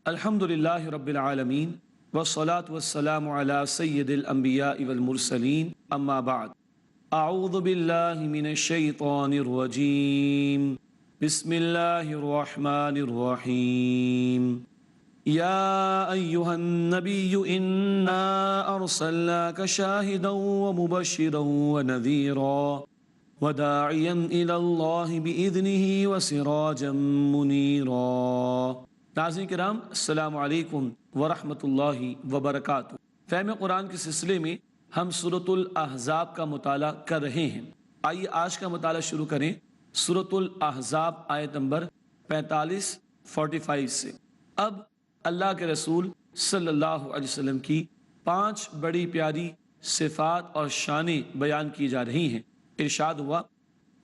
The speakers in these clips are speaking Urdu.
الحمدللہ رب العالمین والصلاة والسلام علی سید الانبیاء والمرسلین اما بعد اعوذ باللہ من الشیطان الرجیم بسم اللہ الرحمن الرحیم یا ایہا النبی انا ارسلناک شاہدا ومبشرا ونذیرا وداعیا الی اللہ بإذنہ وسراجا منیرا۔ ناظرین کرام، السلام علیکم ورحمۃ اللہ وبرکاتہ۔ فہم قرآن کے سلسلے میں ہم سورۃ الاحزاب کا مطالعہ کر رہے ہیں۔ آئیے آج کا مطالعہ شروع کریں سورۃ الاحزاب آیت نمبر 45 سے۔ اب اللہ کے رسول صلی اللہ علیہ وسلم کی 5 بڑی پیاری صفات اور شانیں بیان کی جا رہی ہیں۔ ارشاد ہوا،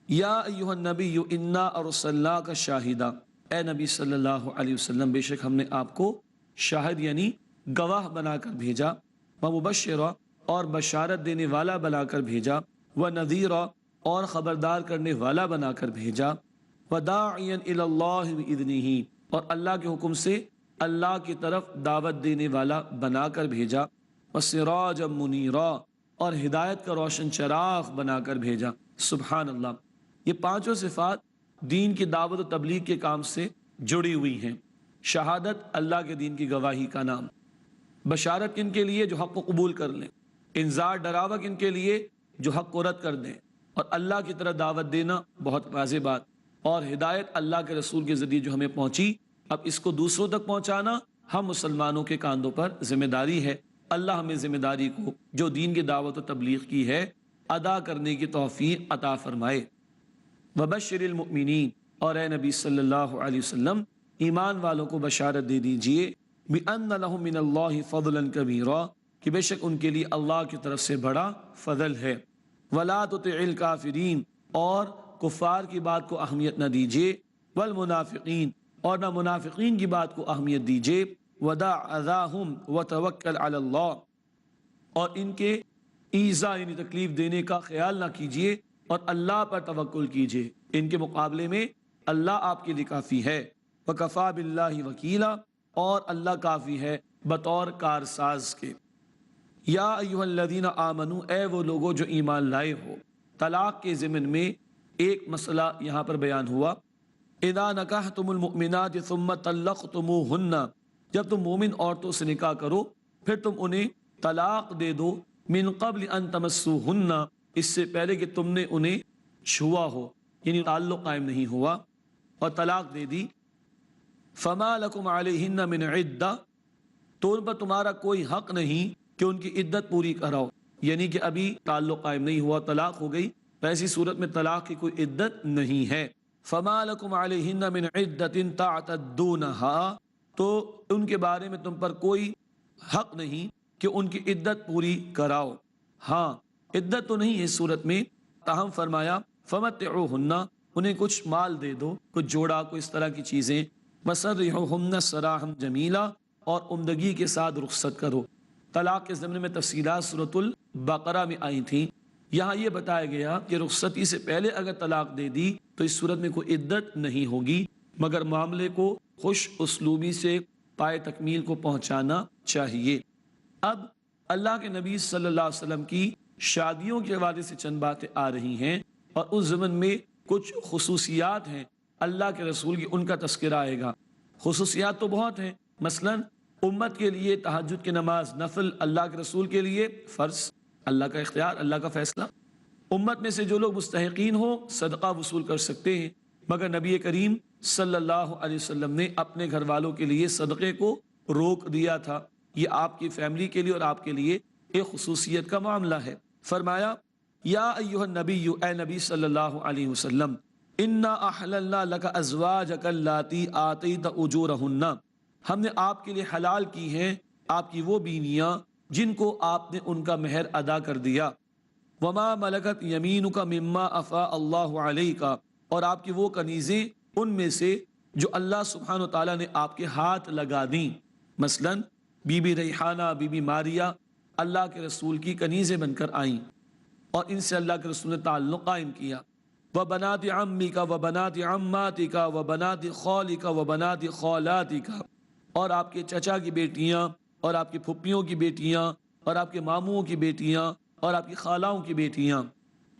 یا ایھا النبی انا ارسلناک شاہدا، اے نبی صلی اللہ علیہ وسلم، بے شک ہم نے آپ کو شاہد یعنی گواہ بنا کر بھیجا، ومبشرا اور بشارت دینے والا بنا کر بھیجا، ونذیرا اور خبردار کرنے والا بنا کر بھیجا، وداعیا الی اللہ بإذنہ اور اللہ کے حکم سے اللہ کی طرف دعوت دینے والا بنا کر بھیجا، وسراجا منیرا اور ہدایت کا روشن چراغ بنا کر بھیجا۔ سبحان اللہ، یہ 5 صفات دین کی دعوت و تبلیغ کے کام سے جڑی ہوئی ہیں۔ شہادت اللہ کے دین کی گواہی کا نام، بشارت کن کے لیے جو حق کو قبول کر لیں، انذار ڈراوا کن کے لیے جو حق کو رد کر دیں، اور اللہ کی طرف دعوت دینا بہت واضح بات، اور ہدایت اللہ کے رسول کے ذریعے جو ہمیں پہنچی، اب اس کو دوسروں تک پہنچانا ہم مسلمانوں کے کاندھوں پر ذمہ داری ہے۔ اللہ ہمیں ذمہ داری کو جو دین کی دعوت و تبلیغ کی ہے ادا کرنے کی توفیق عطا فرمائے۔ وبشر المؤمنین، اور اے نبی صلی اللہ علیہ وسلم ایمان والوں کو بشارت دے دیجئے، بأن لهم من اللہ فضلا کبیرا، کہ بے شک ان کے لیے اللہ کی طرف سے بڑا فضل ہے۔ ولا تطع الکافرین، اور کفار کی بات کو اہمیت نہ دیجئے، والمنافقین، اور نہ منافقین کی بات کو اہمیت دیجئے، ودع اذاہم وتوکل علی اللہ، اور ان کے ایذا یعنی تکلیف دینے کا خیال نہ کیجئے اور اللہ پر توکل کیجئے، ان کے مقابلے میں اللہ آپ کے لیے کافی ہے۔ وکفیٰ باللہ وکیلا، اور اللہ کافی ہے بطور کارساز کے۔ یا ایھا الذین آمنوا، اے وہ لوگوں جو ایمان لائے ہو۔ طلاق کے ضمن میں ایک مسئلہ یہاں پر بیان ہوا، اذا نکحتم المؤمنات ثم طلقتموہن، جب تم مومن عورتوں سے نکاح کرو پھر تم انہیں طلاق دے دو، من قبل ان تمسوہن، اس سے پہلے کہ تم نے انہیں چھوا ہو، یعنی تعلق قائم نہیں ہوا اور طلاق دے دی۔ فما لکم علیہن من عدہ، تو ان پر تمہارا کوئی حق نہیں کہ ان کی عدت پوری کراؤ، یعنی کہ ابھی تعلق قائم نہیں ہوا، طلاق ہو گئی، ایسی صورت میں طلاق کی کوئی عدت نہیں ہے۔ فما لکم علیہن من عدۃ تعتدونہا، تو ان کے بارے میں تم پر کوئی حق نہیں کہ ان کی عدت پوری کراؤ۔ ہاں، عدت تو نہیں ہے اس صورت میں، تاہم فرمایا فمتعوہن، انہیں کچھ مال دے دو، کچھ جوڑا، کوئی اس طرح کی چیزیں، وسرحوہن سراحا جمیلا، اور عمدگی کے ساتھ رخصت کرو۔ طلاق کے ضمن میں تفصیلات سورۃ البقرہ میں آئی تھیں، یہاں یہ بتایا گیا کہ رخصتی سے پہلے اگر طلاق دے دی تو اس صورت میں کوئی عدت نہیں ہوگی، مگر معاملے کو خوش اسلوبی سے پائے تکمیل کو پہنچانا چاہیے۔ اب اللہ کے نبی صلی اللہ علیہ وسلم کی شادیوں کے حوالے سے چند باتیں آ رہی ہیں، اور اس ضمن میں کچھ خصوصیات ہیں اللہ کے رسول کی، ان کا تذکرہ آئے گا۔ خصوصیات تو بہت ہیں، مثلا امت کے لیے تہجد کی نماز نفل، اللہ کے رسول کے لیے فرض، اللہ کا اختیار، اللہ کا فیصلہ۔ امت میں سے جو لوگ مستحقین ہوں صدقہ وصول کر سکتے ہیں، مگر نبی کریم صلی اللہ علیہ وسلم نے اپنے گھر والوں کے لیے صدقے کو روک دیا تھا۔ یہ آپ کی فیملی کے لیے اور آپ کے لیے ایک خصوصیت کا معاملہ ہے۔ فرمایا، یا ایھا النبی، اے نبی صلی اللہ علیہ وسلم، انا احللنا لک ازواجک اللاتی آتیت اجورہن، ہم نے آپ کے لیے حلال کی ہیں آپ کی وہ بیویاں جن کو آپ نے ان کا مہر ادا کر دیا، وما ملکت یمینک مما افاء اللہ علیک، اور آپ کی وہ کنیزیں ان میں سے جو اللہ سبحانہ و تعالیٰ نے آپ کے ہاتھ لگا دیں، مثلا بی بی ریحانہ، بی بی ماریہ اللہ کے رسول کی کنیزیں بن کر آئیں، اور ان سے اللہ کے رسول نے تعلق قائم کیا۔ وَبَنَاتِ عَمِّكَ وَبَنَاتِ عَمَّاتِكَ وَبَنَاتِ خَالِكَ وَبَنَاتِ خَالَاتِكَ، اور آپ کے چچا کی بیٹیاں اور آپ کی پھپھیوں کی بیٹیاں اور آپ کے ماموں کی بیٹیاں اور آپ کی خالاؤں کی بیٹیاں،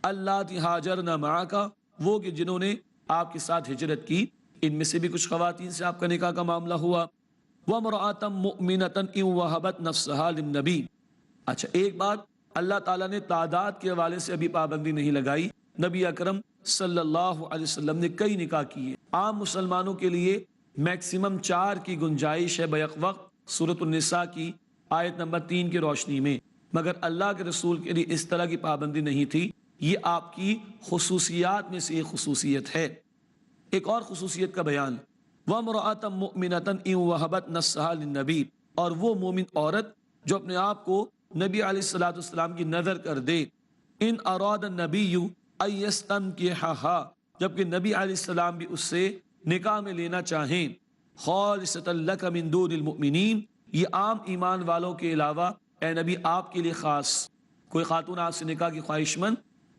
اللہ ہاجرنا معک، وہ کہ جنہوں نے آپ کے ساتھ ہجرت کی، ان میں سے بھی کچھ خواتین سے آپ کا نکاح کا معاملہ ہوا۔ وَامْرَأَةً مُؤْمِنَةً إِن وَهَبَتْ نَفْسَهَا لِلنَّبِيِّ۔ اچھا، ایک بات اللہ تعالیٰ نے تعداد کے حوالے سے ابھی پابندی نہیں لگائی، نبی اکرم صلی اللہ علیہ وسلم نے کئی نکاح کیے۔ عام مسلمانوں کے لیے میکسیمم 4 کی گنجائش ہے بیک وقت سورۃ النساء کی آیت نمبر 3 کی روشنی میں، مگر اللہ کے رسول کے لیے اس طرح کی پابندی نہیں تھی۔ یہ آپ کی خصوصیات میں سے ایک خصوصیت ہے۔ ایک اور خصوصیت کا بیان، وَامْرَأَةً مُؤْمِنَةً إِن وَهَبَتْ نَفْسَهَا لِلنَّبِيِّ، اور وہ مومن عورت جو اپنے آپ کو نبی علیہ السلام کی نظر کر دے، ان اراد النبی ان یستنکحها، جبکہ نبی علیہ السلام بھی اس سے نکاح میں لینا چاہیں، خالصۃ لک من دون المؤمنین، یہ عام ایمان والوں کے علاوہ اے نبی آپ کے لیے خاص۔ کوئی خاتون آپ سے نکاح کی خواہش مند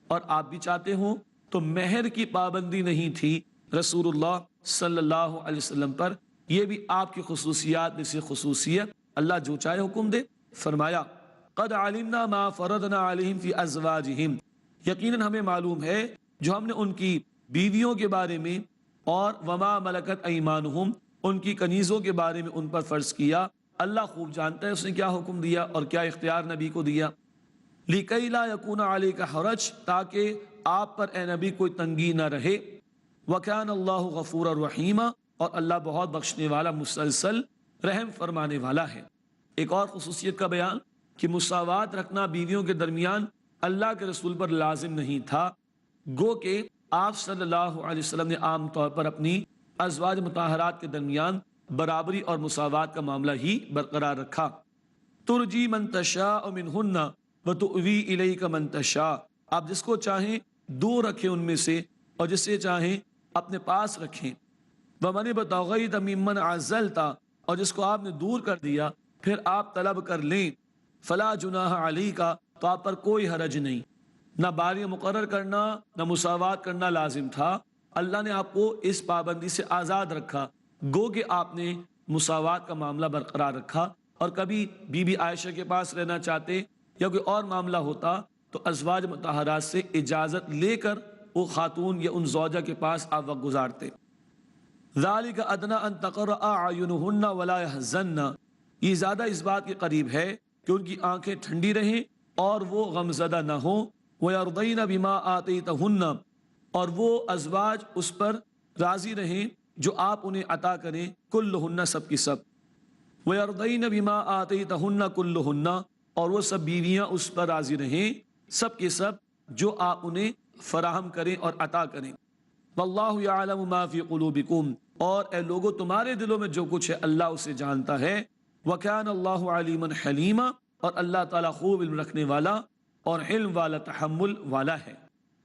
اور آپ بھی چاہتے ہوں تو مہر کی پابندی نہیں تھی رسول اللہ صلی اللہ علیہ وسلم پر، یہ بھی آپ کی خصوصیات میں سے خصوصیت۔ اللہ جو چاہے حکم دے، فرمایا قد علمنا ما فرضنا علیہم فی ازواجہم، یقیناً ہمیں معلوم ہے جو ہم نے ان کی بیویوں کے بارے میں اور وما ملکت ایمانہم، ان کی کنیزوں کے بارے میں ان پر فرض کیا۔ اللہ خوب جانتا ہے اس نے کیا حکم دیا اور کیا اختیار نبی کو دیا۔ لِكَيْ لَا يَكُونَ عَلَيْكَ حَرَجٌ، تاکہ آپ پر اے نبی کوئی تنگی نہ رہے۔ وَكَانَ اللَّهُ غَفُورًا رَحِيمًا، اور اللہ بہت بخشنے والا، مسلسل رحم فرمانے والا ہے۔ ایک اور خصوصیت کا بیان کہ مساوات رکھنا بیویوں کے درمیان اللہ کے رسول پر لازم نہیں تھا، گو کہ آپ صلی اللہ علیہ وسلم نے عام طور پر اپنی ازواج مطہرات کے درمیان برابری اور مساوات کا معاملہ ہی برقرار رکھا۔ ترجی من تشاء منہن وتؤوی الیک من تشاء، آپ جس کو چاہیں دور رکھیں ان میں سے اور جسے چاہیں اپنے پاس رکھیں۔ ومن ابتغیت ممن عزلت، اور جس کو آپ نے دور کر دیا پھر آپ طلب کر لیں، فلا جناح علیک، تو آپ پر کوئی حرج نہیں۔ نہ باری مقرر کرنا نہ مساوات کرنا لازم تھا، اللہ نے آپ کو اس پابندی سے آزاد رکھا، گو کہ آپ نے مساوات کا معاملہ برقرار رکھا، اور کبھی بی بی عائشہ کے پاس رہنا چاہتے یا کوئی اور معاملہ ہوتا تو ازواج مطہرات سے اجازت لے کر وہ خاتون یا ان زوجہ کے پاس آپ وقت گزارتے۔ ذالک ادنی ان تقر اعینہن ولا یحزن، یہ زیادہ اس بات کے قریب ہے کہ ان کی آنکھیں ٹھنڈی رہیں اور وہ غمزدہ نہ ہوں۔ وَيَرْضَيْنَ بِمَا آتَيْتَهُنَّ، اور وہ ازواج اس پر راضی رہیں جو آپ انہیں عطا کریں، کلہن، سب کی سب۔ وَيَرْضَيْنَ بِمَا آتَيْتَهُنَّ كُلُّهُنَّ، اور وہ سب بیویاں اس پر راضی رہیں، سب کے سب، جو آپ انہیں فراہم کریں اور عطا کریں۔ وَاللَّهُ يَعْلَمُ مَا فِي قُلُوبِكُمْ، اور اے لوگو تمہارے دلوں میں جو کچھ ہے اللہ اسے جانتا ہے۔ وَكَانَ اللَّهُ عَلِيمًا حَلِيمًا، اور اللہ تعالیٰ خوب علم رکھنے والا اور حلم والا، تحمل والا ہے۔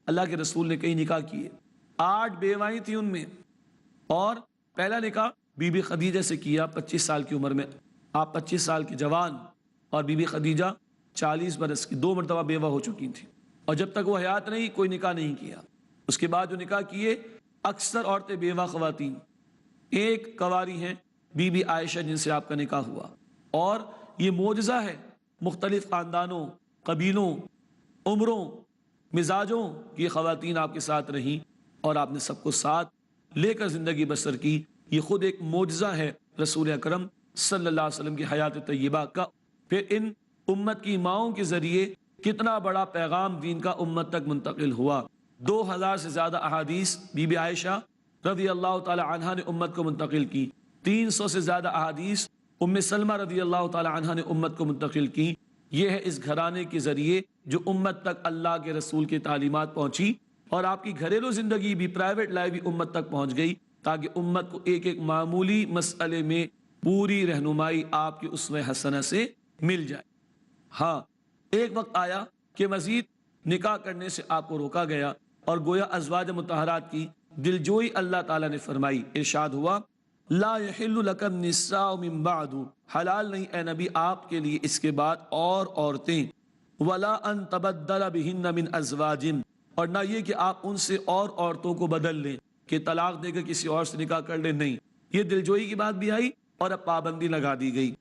اللہ کے رسول نے کئی نکاح کیے، 8 بیوائیں تھیں ان میں، اور پہلا نکاح بی بی خدیجہ سے کیا 25 سال کی عمر میں، آپ 25 سال کے جوان، اور بی بی خدیجہ 40 برس کی، 2 مرتبہ بیوہ ہو چکی تھیں، اور جب تک وہ حیات رہی کوئی نکاح نہیں کیا۔ اس کے بعد جو نکاح کیے اکثر عورتیں بیوہ خواتین، ایک کنواری ہیں بی بی عائشہ جن سے آپ کا نکاح ہوا، اور یہ معجزہ ہے، مختلف خاندانوں، قبیلوں، عمروں، مزاجوں کی خواتین آپ کے ساتھ رہیں اور آپ نے سب کو ساتھ لے کر زندگی بسر کی۔ یہ خود ایک معجزہ ہے رسول اکرم صلی اللہ علیہ وسلم کی حیات طیبہ کا۔ پھر ان امت کی ماؤں کے ذریعے کتنا بڑا پیغام دین کا امت تک منتقل ہوا۔ 2000 سے زیادہ احادیث بی بی عائشہ رضی اللہ تعالی عنہا نے امت کو منتقل کی، 300 سے زیادہ احادیث ام سلمہ رضی اللہ تعالی عنہا نے امت کو منتقل کی۔ یہ ہے اس گھرانے کے ذریعے جو امت تک اللہ کے رسول کی تعلیمات پہنچی، اور آپ کی گھریلو زندگی بھی، پرائیویٹ لائف بھی امت تک پہنچ گئی، تاکہ امت کو ایک ایک معمولی مسئلے میں پوری رہنمائی آپ کی اسوہ حسنہ سے مل جائے۔ ہاں، ایک وقت آیا کہ مزید نکاح کرنے سے آپ کو روکا گیا، اور گویا ازواج مطہرات کی دلجوئی اللہ تعالیٰ نے فرمائی، ارشاد ہوا لا یحل لک النساء من بعد، حلال نہیں اے نبی آپ کے لیے اس کے بعد اور عورتیں، ولا ان تبدل بہن من ازواج، اور نہ یہ کہ آپ ان سے اور عورتوں کو بدل لیں، کہ طلاق دے کر کسی اور سے نکاح کر لیں، نہیں، یہ دلجوئی کی بات بھی آئی اور اب پابندی لگا دی گئی۔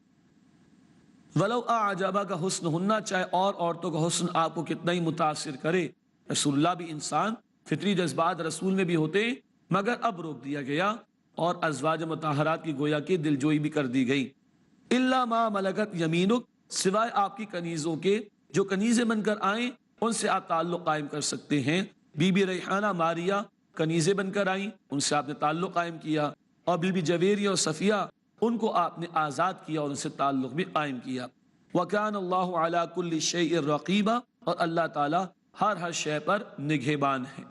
ولو اعجبک حسنہن، چاہے اور عورتوں کا حسن آپ کو کتنا ہی متاثر کرے، رسول اللہ بھی انسان، فطری جذبات رسول میں بھی ہوتے ہیں، مگر اب روک دیا گیا اور ازواج مطہرات کی گویا کہ دلجوئی بھی کر دی گئی۔ الا ما ملکت یمینک، سوائے آپ کی کنیزوں کے، جو کنیزیں بن کر آئیں ان سے آپ تعلق قائم کر سکتے ہیں۔ بی بی ریحانہ ماریہ کنیزیں بن کر آئیں، ان سے آپ نے تعلق قائم کیا، اور بی بی جویریہ اور صفیہ ان کو آپ نے آزاد کیا اور ان سے تعلق بھی قائم کیا۔ وَكَانَ اللَّهُ عَلَى كُلِّ شَيْءٍ رَقِيبًا، اور اللہ تعالیٰ ہر شے پر نگہبان ہے۔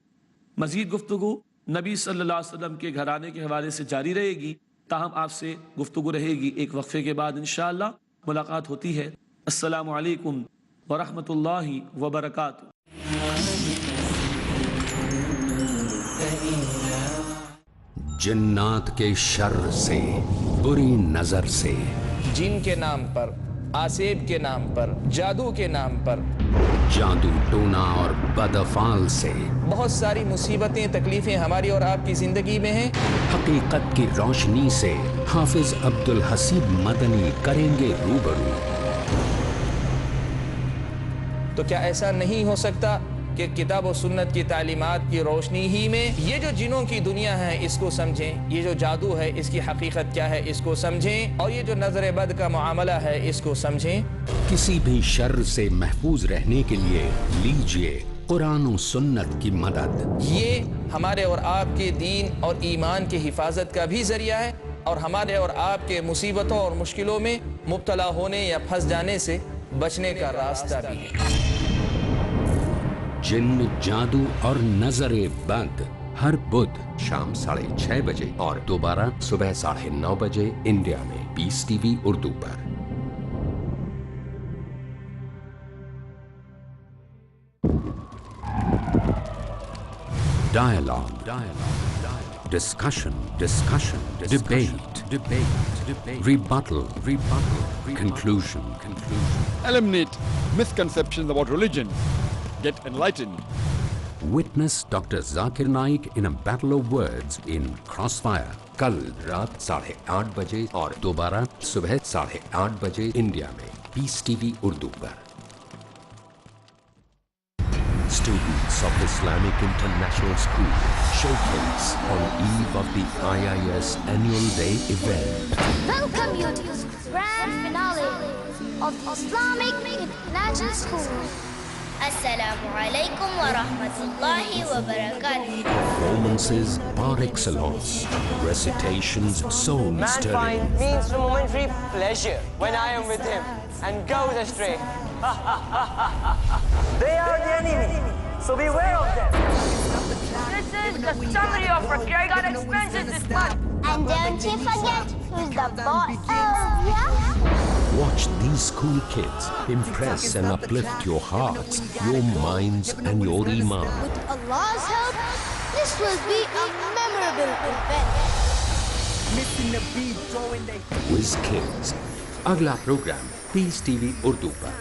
مزید گفتگو نبی صلی اللہ علیہ وسلم کے گھرانے کے حوالے سے جاری رہے گی، تاہم آپ سے گفتگو رہے گی ایک وقفے کے بعد انشاءاللہ ملاقات ہوتی ہے۔ السلام علیکم ورحمۃ اللہ وبرکاتہ۔ جنات کے شر سے، بری نظر سے، جن کے نام پر، آسیب کے نام پر، جادو کے نام پر، جادو ٹونا اور بدافعال سے، بہت ساری مصیبتیں تکلیفیں ہماری اور آپ کی زندگی میں ہیں۔ حقیقت کی روشنی سے حافظ عبد الحسیب مدنی کریں گے روبرو۔ تو کیا ایسا نہیں ہو سکتا کہ کتاب و سنت کی تعلیمات کی روشنی ہی میں یہ جو جنوں کی دنیا ہے اس کو سمجھیں، یہ جو جادو ہے اس کی حقیقت کیا ہے اس کو سمجھیں، اور یہ جو نظر بد کا معاملہ ہے اس کو سمجھیں۔ کسی بھی شر سے محفوظ رہنے کے لیے لیجئے قرآن و سنت کی مدد۔ یہ ہمارے اور آپ کے دین اور ایمان کی حفاظت کا بھی ذریعہ ہے، اور ہمارے اور آپ کے مصیبتوں اور مشکلوں میں مبتلا ہونے یا پھنس جانے سے بچنے کا راستہ بھی ہے۔ جن، جادو اور نظر بد، ہر بدھ شام 6:30 بجے اور دوبارہ صبح 9:30 بجے انڈیا میں پیس ٹی وی اردو پر۔ Dialogue, discussion, debate, rebuttal, conclusion. Eliminate misconceptions about religion. Get enlightened. Witness Dr. Zakir Naik in a battle of words in Crossfire. کل رات 8:30 بجے اور دوبارہ صبح 8:30 بجے انڈیا میں پیس ٹی وی اردو پر۔ Students of Islamic International School showcase on eve of the IIS Annual Day event. Welcome you to this grand finale of the Islamic International School. Assalamu alaikum wa rahmatullahi wa barakatuh. Performances par excellence, recitations soul Man stirring. means momentary pleasure when I am with him and goes astray. They are the enemy, so beware of them. This is the summary of our God expenses this month. And don't you forget who's the boss. Oh, yeah? Watch these cool kids impress and uplift your hearts, your minds and your iman. With Allah's help, this will be a memorable event. Quiz Kids. اگلا پروگرام پیس ٹی وی اردو پر۔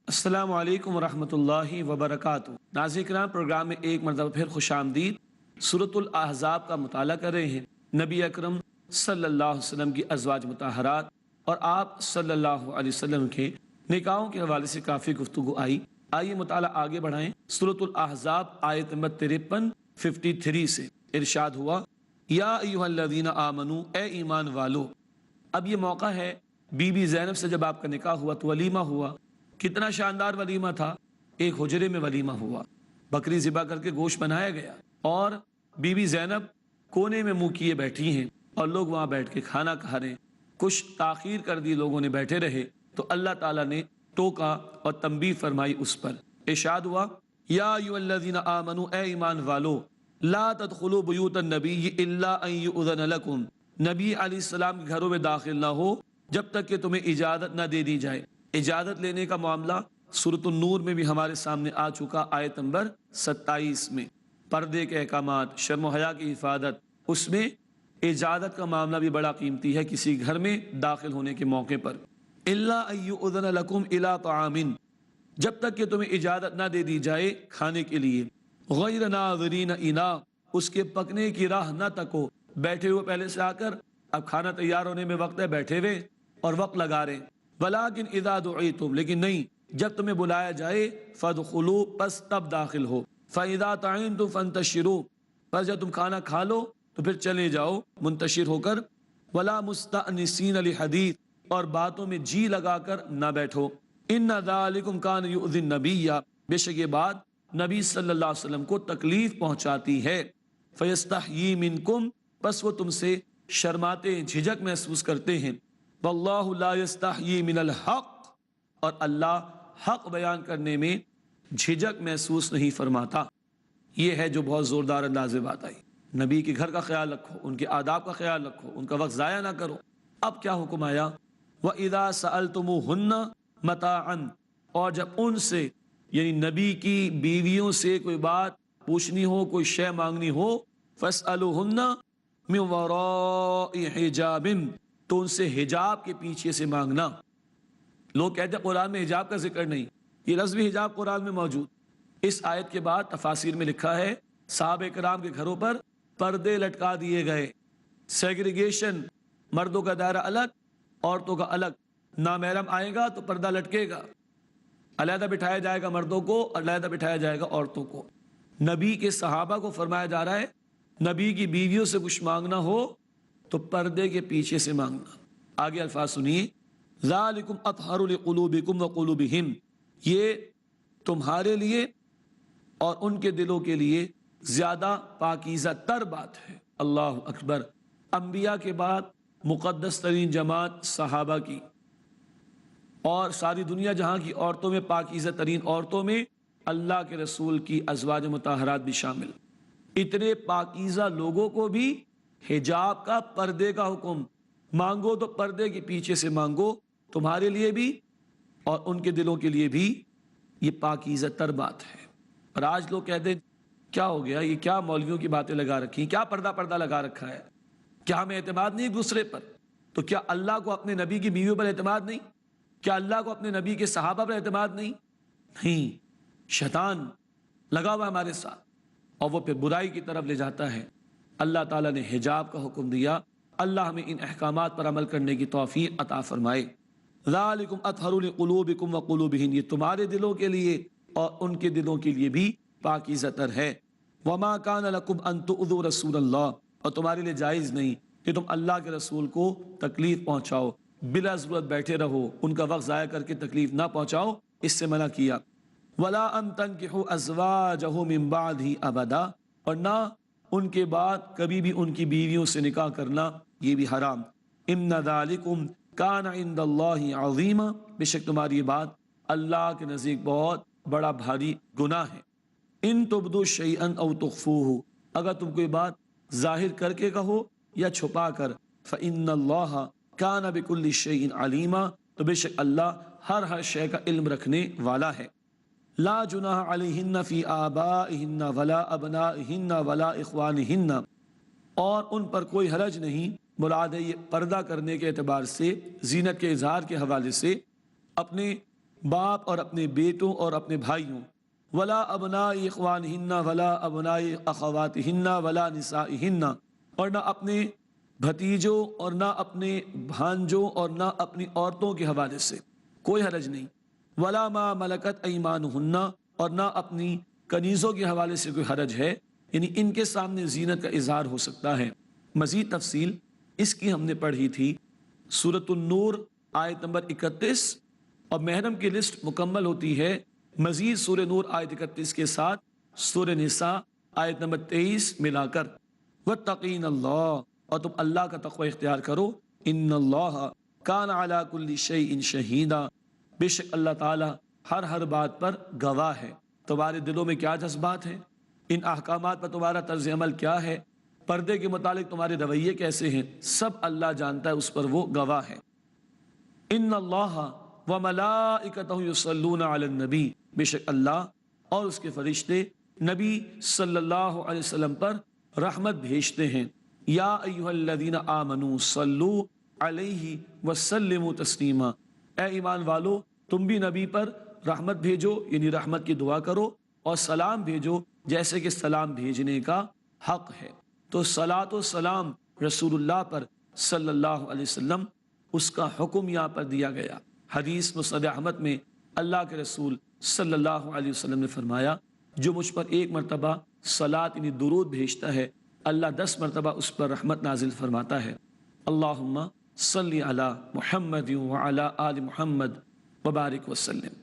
السلام علیکم ورحمۃ اللہ وبرکاتہ۔ ناظرین کرام، پروگرام میں ایک مرتبہ پھر خوش آمدید۔ سورۃ الاحزاب کا مطالعہ کر رہے ہیں۔ نبی اکرم صلی اللہ علیہ وسلم کی ازواج مطہرات اور آپ صلی اللہ علیہ وسلم کے نکاحوں کے حوالے سے کافی گفتگو آئی۔ آئیے مطالعہ آگے بڑھائیں۔ سورۃ الاحزاب آیت نمبر 53 سے ارشاد ہوا، یا ایھا الذین آمنو، اے ایمان والو۔ اب یہ موقع ہے، بی بی زینب سے جب آپ کا نکاح ہوا تو ولیمہ ہوا۔ کتنا شاندار ولیمہ تھا۔ ایک حجرے میں ولیمہ ہوا، بکری ذبح کر کے گوشت بنایا گیا، اور بی بی زینب کونے میں منہ کیے بیٹھی ہیں اور لوگ وہاں بیٹھ کے کھانا کھا رہے ہیں۔ کچھ تاخیر کر دی، لوگوں نے بیٹھے رہے تو اللہ تعالیٰ نے ٹوکا اور تنبیہ فرمائی اس پر۔ ارشاد ہوا، یا ایھا الذین آمنو، اے ایمان والو، لا تدخلوا بیوت النبی الا ان یؤذن لکم، نبی علیہ السلام کے گھروں میں داخل نہ ہو جب تک کہ تمہیں اجازت نہ دے دی جائے۔ اجازت لینے کا معاملہ سورۃ النور میں بھی ہمارے سامنے آ چکا، آیت نمبر 27 میں۔ پردے کے احکامات، شرم و حیا کی حفاظت، اس میں اجازت کا معاملہ بھی بڑا قیمتی ہے کسی گھر میں داخل ہونے کے موقع پر۔ الا ان یؤذن لکم الی طعام، جب تک کہ تمہیں اجازت نہ دے دی جائے کھانے کے لیے۔ غیر ناظرین انا، اس کے پکنے کی راہ نہ تکو، بیٹھے ہوئے پہلے سے آ کر اب کھانا تیار ہونے میں وقت ہے، بیٹھے ہوئے اور وقت لگا رہے ہیں، ولیکن اذا دعیتم، لیکن نہیں جب تمہیں بلایا جائے، فادخلوا، پس تب داخل ہو، فاذا طعمتم فانتشروا، پس جب تم کھانا کھا لو تو پھر چلے جاؤ منتشر ہو کر، ولا مستأنسین لحدیث، اور باتوں میں جی لگا کر نہ بیٹھو، ان ذالکم کان یؤذی النبی، بے شک یہ بات نبی صلی اللہ علیہ وسلم کو تکلیف پہنچاتی ہے، فیستحیی منکم، پس وہ تم سے شرماتے جھجک محسوس کرتے ہیں، واللہ لا یستحیی من الحق، اور اللہ حق بیان کرنے میں جھجک محسوس نہیں فرماتا۔ یہ ہے جو بہت زوردار انداز میں بات آئی، نبی کے گھر کا خیال رکھو، ان کے آداب کا خیال رکھو، ان کا وقت ضائع نہ کرو۔ اب کیا حکم آیا؟ وَإِذَا سَأَلْتُمُوهُنَّ مَتَاعًا، اور جب ان سے یعنی نبی کی بیویوں سے کوئی بات پوچھنی ہو، کوئی شے مانگنی ہو، فَاسْأَلُوهُنَّ مِنْ وَرَاءِ حِجَابٍ، تو ان سے حجاب کے پیچھے سے مانگنا۔ لوگ کہتے ہیں قرآن میں حجاب کا ذکر نہیں، یہ لفظ بھی حجاب قرآن میں موجود۔ اس آیت کے بعد تفاسیر میں لکھا ہے صحابہ کرام کے گھروں پر پردے لٹکا دیے گئے، سیگریگیشن، مردوں کا دائرہ الگ، عورتوں کا الگ، نامحرم آئے گا تو پردہ لٹکے گا، علیحدہ بٹھایا جائے گا مردوں کو اور علیحدہ بٹھایا جائے گا عورتوں کو۔ نبی کے صحابہ کو فرمایا جا رہا ہے نبی کی بیویوں سے کچھ مانگنا ہو تو پردے کے پیچھے سے مانگنا۔ آگے الفاظ سنیے، ذالکم اطہر لقلوبکم وقلوبہم، یہ تمہارے لیے اور ان کے دلوں کے لیے زیادہ پاکیزہ تر بات ہے۔ اللہ اکبر۔ انبیاء کے بعد مقدس ترین جماعت صحابہ کی، اور ساری دنیا جہاں کی عورتوں میں پاکیزہ ترین عورتوں میں اللہ کے رسول کی ازواج مطہرات بھی شامل۔ اتنے پاکیزہ لوگوں کو بھی حجاب کا، پردے کا حکم، مانگو تو پردے کے پیچھے سے مانگو، تمہارے لیے بھی اور ان کے دلوں کے لیے بھی یہ پاکیزہ تر بات ہے۔ اور آج لوگ کہتے ہیں کیا ہو گیا، یہ کیا مولویوں کی باتیں لگا رکھی، کیا پردہ لگا رکھا ہے، کیا ہمیں اعتماد نہیں ایک دوسرے پر؟ تو کیا اللہ کو اپنے نبی کی بیویوں پر اعتماد نہیں؟ کیا اللہ کو اپنے نبی کے صحابہ پر اعتماد نہیں؟ نہیں، شیطان لگا ہوا ہمارے ساتھ اور وہ پھر برائی کی طرف لے جاتا ہے۔ اللہ تعالیٰ نے حجاب کا حکم دیا، اللہ ہمیں ان احکامات پر عمل کرنے کی توفیق عطا فرمائے۔ ذالکم اطہر لقلوبکم وقلوبہم، یہ تمہارے دلوں کے لیے اور ان کے دلوں کے لیے بھی پاکیزہ تر ہے۔ وما کان لکم ان تؤذوا رسول اللہ، اور تمہارے لیے جائز نہیں کہ تم اللہ کے رسول کو تکلیف پہنچاؤ، بلا ضرورت بیٹھے رہو، ان کا وقت ضائع کر کے تکلیف نہ پہنچاؤ، اس سے منع کیا۔ ولا ان تنکحوا ازواجہ من بعدہ ابدا، اور نہ ان کے بعد کبھی بھی ان کی بیویوں سے نکاح کرنا، یہ بھی حرام۔ ان ذالکم کان عند اللہ عظیما، بے شک تمہاری یہ بات اللہ کے نزدیک بہت بڑا بھاری گناہ ہے۔ ان تبدوا شیئا او تخفوہ، اگر تم کوئی بات ظاہر کر کے کہو یا چھپا کر، فإن اللہ کان بکل شیء علیما، تو بے شک اللہ ہر شے کا علم رکھنے والا ہے۔ لا جناح علیہن فی آبائہن ولا ابنائہن ولا اخوانہن، اور ان پر کوئی حرج نہیں، مراد ہے یہ پردہ کرنے کے اعتبار سے، زینت کے اظہار کے حوالے سے، اپنے باپ اور اپنے بیٹوں اور اپنے بھائیوں، ولا ابناء اخوانہن ولا ابناء اخواتہن ولا نسائہن، اور نہ اپنے بھتیجوں اور نہ اپنے بھانجوں اور نہ اپنی عورتوں کے حوالے سے کوئی حرج نہیں، ولا ما ملکت ایمانہن، اور نہ اپنی کنیزوں کے حوالے سے کوئی حرج ہے، یعنی ان کے سامنے زینت کا اظہار ہو سکتا ہے۔ مزید تفصیل اس کی ہم نے پڑھی تھی سورۃ النور آیت نمبر 31، اور محرم کی لسٹ مکمل ہوتی ہے مزید سورہ نور آیت 31 کے ساتھ سورہ نساء آیت نمبر 23 ملا کر۔ واتقین اللہ، اور تم اللہ کا تقوی اختیار کرو، ان اللہ کان علی کل شیء شہیدا، بے شک اللہ تعالی ہر بات پر گواہ ہے۔ تمہارے دلوں میں کیا جذبات ہیں، ان احکامات پر تمہارا طرز عمل کیا ہے، پردے کے متعلق تمہارے رویے کیسے ہیں، سب اللہ جانتا ہے، اس پر وہ گواہ ہے۔ ان اللہ وملائکتہ یصلون علی النبی، بے شک اللہ اور اس کے فرشتے نبی صلی اللہ علیہ وسلم پر رحمت بھیجتے ہیں۔ یا ایھا الذین آمنوا صلوا علیہ وسلموا تسلیما، اے ایمان والو تم بھی نبی پر رحمت بھیجو، یعنی رحمت کی دعا کرو، اور سلام بھیجو، جیسے کہ سلام بھیجنے کا حق ہے۔ تو صلاۃ و سلام رسول اللہ پر صلی اللہ علیہ وسلم، اس کا حکم یہاں پر دیا گیا۔ حدیث مسند احمد میں اللہ کے رسول صلی اللہ علیہ وسلم نے فرمایا، جو مجھ پر ایک مرتبہ صلاۃ یعنی درود بھیجتا ہے، اللہ 10 مرتبہ اس پر رحمت نازل فرماتا ہے۔ اللہم صلی علی محمد وعلی آل محمد وبارک وسلم۔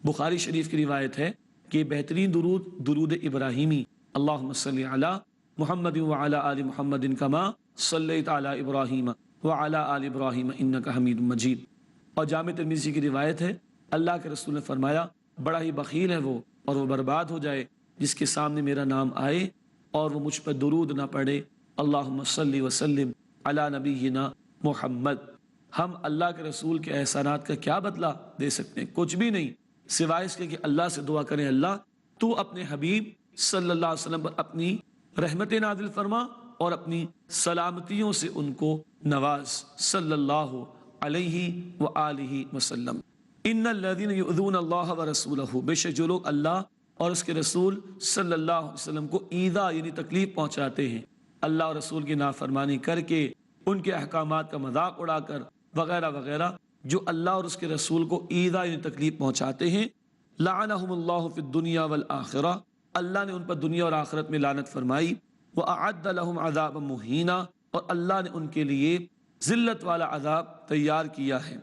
بخاری شریف کی روایت ہے کہ بہترین درود درود ابراہیمی، اللہم صلی علی محمد وعلی آل محمد کما صلیت علی ابراہیم وعلی آل ابراہیم انک حمید مجید۔ اور جامع ترمذی کی روایت ہے، اللہ کے رسول نے فرمایا، بڑا ہی بخیل ہے وہ اور وہ برباد ہو جائے جس کے سامنے میرا نام آئے اور وہ مجھ پر درود نہ پڑھے۔ اللہم صلی وسلم علی نبینا محمد۔ ہم اللہ کے رسول کے احسانات کا کیا بدلہ دے سکتے ہیں؟ کچھ بھی نہیں، سوائے اس کے کہ اللہ سے دعا کریں، اللہ تو اپنے حبیب صلی اللہ علیہ وسلم پر اپنی رحمت نازل فرما اور اپنی سلامتیوں سے ان کو نواز، صلی اللہ علیہ وآلہ وسلم۔ ان الذین یؤذون اللہ ورسولہ، بے شک جو لوگ اللہ اور اس کے رسول صلی اللہ علیہ وسلم کو ایذا یعنی تکلیف پہنچاتے ہیں، اللہ اور رسول کی نافرمانی کر کے، ان کے احکامات کا مذاق اڑا کر وغیرہ وغیرہ، جو اللہ اور اس کے رسول کو ایذا یعنی تکلیف پہنچاتے ہیں، لعنہم اللہ فی الدنیا والآخرہ، اللہ نے ان پر دنیا اور آخرت میں لعنت فرمائی، وأعد لهم عذابا مہینا، اور اللہ نے ان کے لیے ذلت والا عذاب تیار کیا ہے۔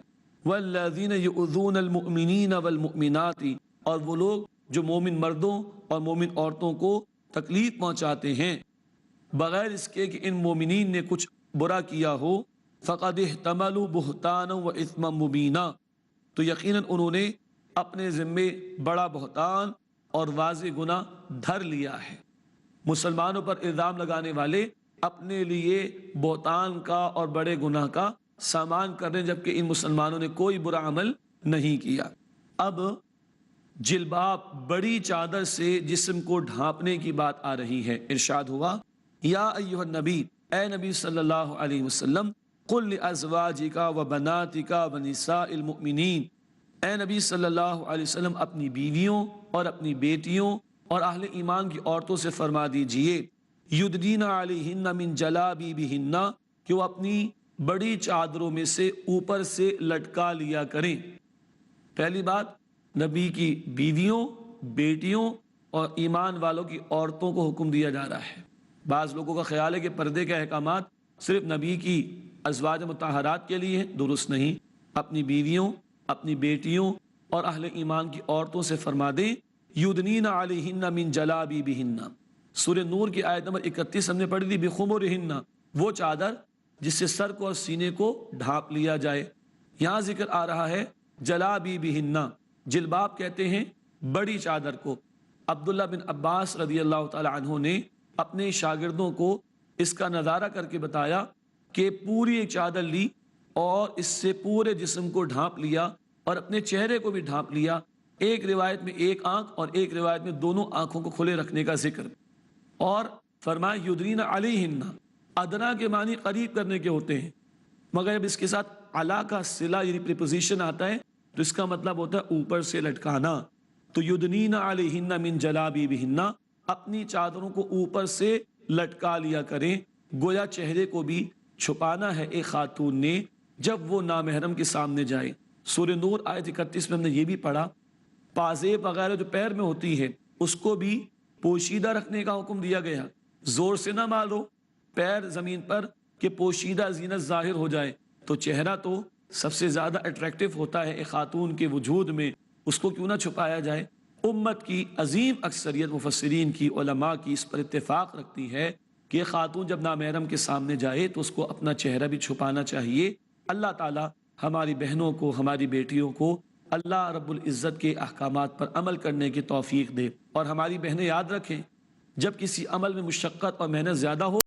والذین یؤذون المؤمنین والمؤمنات، اور وہ لوگ جو مومن مردوں اور مومن عورتوں کو تکلیف پہنچاتے ہیں بغیر اس کے کہ ان مومنین نے کچھ برا کیا ہو، فقد احتملوا بہتانا و اثما مبینا، تو یقیناً انہوں نے اپنے ذمے بڑا بہتان اور واضح گناہ دھر لیا ہے۔ مسلمانوں پر الزام لگانے والے اپنے لیے بہتان کا اور بڑے گناہ کا سامان کر رہے ہیں، جبکہ ان مسلمانوں نے کوئی برا عمل نہیں کیا۔ اب جلباب بڑی چادر سے جسم کو ڈھانپنے کی بات آ رہی ہے۔ ارشاد ہوا، یا ایھا النبی، اے نبی صلی اللہ علیہ وسلم، قل لازواجک وبناتک ونساء المؤمنین، اے نبی صلی اللہ علیہ وسلم اپنی بیویوں اور اپنی بیٹیوں اور اہل ایمان کی عورتوں سے فرما دیجئے، یدنین علیہن من جلابیبہن، کہ وہ اپنی بڑی چادروں میں سے اوپر سے لٹکا لیا کریں۔ پہلی بات، نبی کی بیویوں، بیٹیوں اور ایمان والوں کی عورتوں کو حکم دیا جا رہا ہے۔ بعض لوگوں کا خیال ہے کہ پردے کے احکامات صرف نبی کی ازواج مطہرات کے لیے ہیں، درست نہیں۔ اپنی بیویوں، اپنی بیٹیوں اور اہل ایمان کی عورتوں سے فرما دیں، یدنین علیہن من جلابیبہن۔ سورہ نور کی آیت نمبر 31 ہم نے پڑھی تھی، بخمرہن، وہ چادر جس سے سر کو اور سینے کو ڈھانپ لیا جائے۔ یہاں ذکر آ رہا ہے جلابیبہن، جلباب کہتے ہیں بڑی چادر کو۔ عبداللہ بن عباس رضی اللہ تعالی عنہ نے اپنے شاگردوں کو اس کا نظارہ کر کے بتایا کہ پوری ایک چادر لی اور اس سے پورے جسم کو ڈھانپ لیا اور اپنے چہرے کو بھی ڈھانپ لیا۔ ایک روایت میں ایک آنکھ اور ایک روایت میں دونوں آنکھوں کو کھلے رکھنے کا ذکر، اور فرمایا یدنین علیہن، ادنا کے معنی قریب کرنے کے ہوتے ہیں، مگر اب اس کے ساتھ علا کا صلہ یعنی پریپوزیشن آتا ہے تو اس کا مطلب ہوتا ہے اوپر سے لٹکانا۔ تو یدنین علیہن من جلابیبہن، اپنی چادروں کو اوپر سے لٹکا لیا کریں۔ گویا چہرے کو بھی چھپانا ہے ایک خاتون نے جب وہ نامحرم کے سامنے جائے۔ سورہ نور آیت 31 میں ہم نے یہ بھی پڑھا، پازیب وغیرہ جو پیر میں ہوتی ہے اس کو بھی پوشیدہ رکھنے کا حکم دیا گیا۔ زور سے نہ مارو پیر زمین پر کہ پوشیدہ زینت ظاہر ہو جائے۔ تو چہرہ تو سب سے زیادہ اٹریکٹیو ہوتا ہے ایک خاتون کے وجود میں، اس کو کیوں نہ چھپایا جائے۔ امت کی عظیم اکثریت مفسرین کی، علماء کی اس پر اتفاق رکھتی ہے کہ خاتون جب نامحرم کے سامنے جائے تو اس کو اپنا چہرہ بھی چھپانا چاہیے۔ اللہ تعالی ہماری بہنوں کو، ہماری بیٹیوں کو اللہ رب العزت کے احکامات پر عمل کرنے کی توفیق دے۔ اور ہماری بہنیں یاد رکھیں، جب کسی عمل میں مشقت اور محنت زیادہ ہو